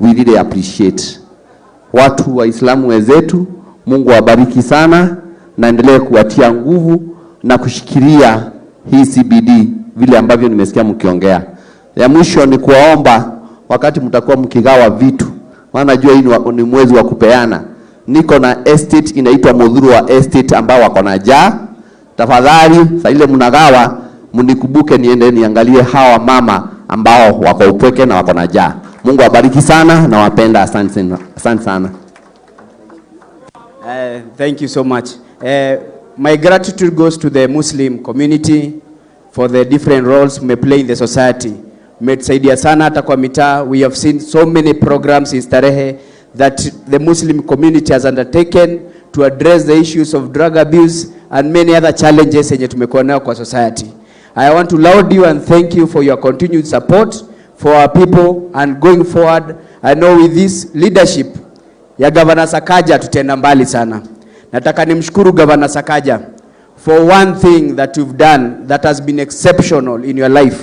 we really appreciate. Watu wa Islamu wenzetu, Mungu awabariki sana, na endelee kuwatia nguvu na kushikilia hii CBD vile ambavyo nimesikia mkiongea. Ya mwisho ni kuwaomba wakati mtakuwa mkigawa vitu, maana najua hii ni mwezi wa kupeana. Niko na estate inaitwa Mudhuru wa estate ambao wako na jaa. Tafadhali saa ile mnagawa mnikubuke niende niangalie hawa mama ambao wako upweke na wako na jaa. Mungu awabariki sana na wapenda. Asante sana. Thank you so much. My gratitude goes to the Muslim community for the different roles we play in the society. Mmetusaidia sana hata kwa mitaa. We have seen so many programs in Stsarehe that the Muslim community has undertaken to address the issues of drug abuse and many other challenges yenye tumekuwa nayo kwa society. I want to laud you and thank you for your continued support for our people, and going forward, I know with this leadership ya Governor Sakaja tutenda mbali sana. Nataka nimshukuru Governor Sakaja for one thing that you've done that has been exceptional in your life.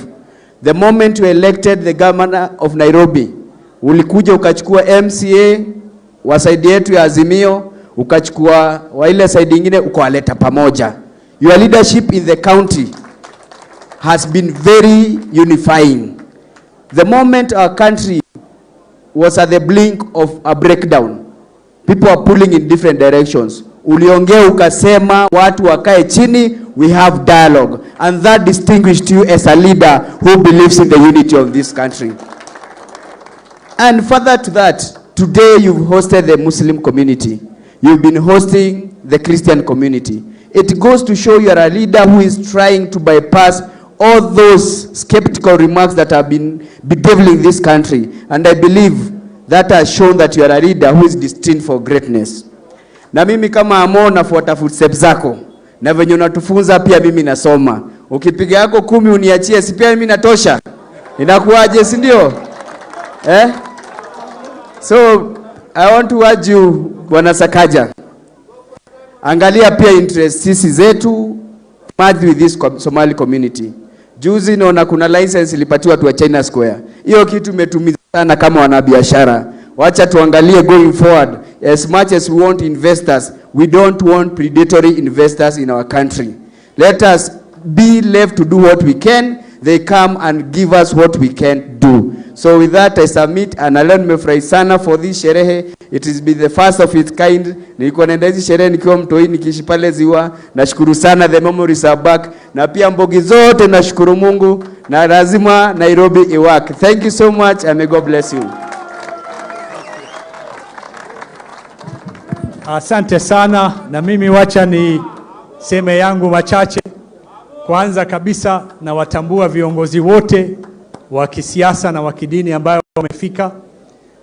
The moment you elected the governor of Nairobi, ulikuja ukachukua MCA wa side yetu ya Azimio, ukachukua wa ile side nyingine ukawaleta pamoja. Your leadership in the county has been very unifying. The moment our country was at the blink of a breakdown, people are pulling in different directions. Uliongea ukasema watu wakae chini, we have dialogue, and that distinguished you as a leader who believes in the unity of this country. And further to that, today you've hosted the Muslim community. You've been hosting the Christian community. It goes to show you are a leader who is trying to bypass all those skeptical remarks that have been bedeviling this country. And I believe that has shown that you are a leader who is destined for greatness. Na mimi kama Amos nafuata footsteps zako. Na venye unatufunza pia mimi nasoma. Ukipiga yako Kumi uniachie, si pia mimi natosha? Inakuaje, si ndio? So I want to urge you, Bwana Sakaja, angalia pia interest sisi zetu merge with this Somali community. Juzi naona kuna license ilipatiwa tu wa China Square. Hiyo kitu imetumiza sana kama wanabiashara. Wacha tuangalie going forward. As much as we want investors, we don't want predatory investors in our country. Let us be left to do what we can. They come and give us what we can't do. So with that I submit, and I learn nimefurahi sana for this sherehe. It has been the first of its kind. Nilikuwa naenda hizi sherehe nikiwa mtoi nikiishi pale Ziwa. Nashukuru sana, the memories are back. Na pia mbogi zote nashukuru Mungu, na lazima Nairobi iwake. Thank you so much and may God bless you. Asante sana, na mimi wacha ni seme yangu machache. Kwanza kabisa na watambua viongozi wote wa kisiasa na wa kidini ambao wamefika.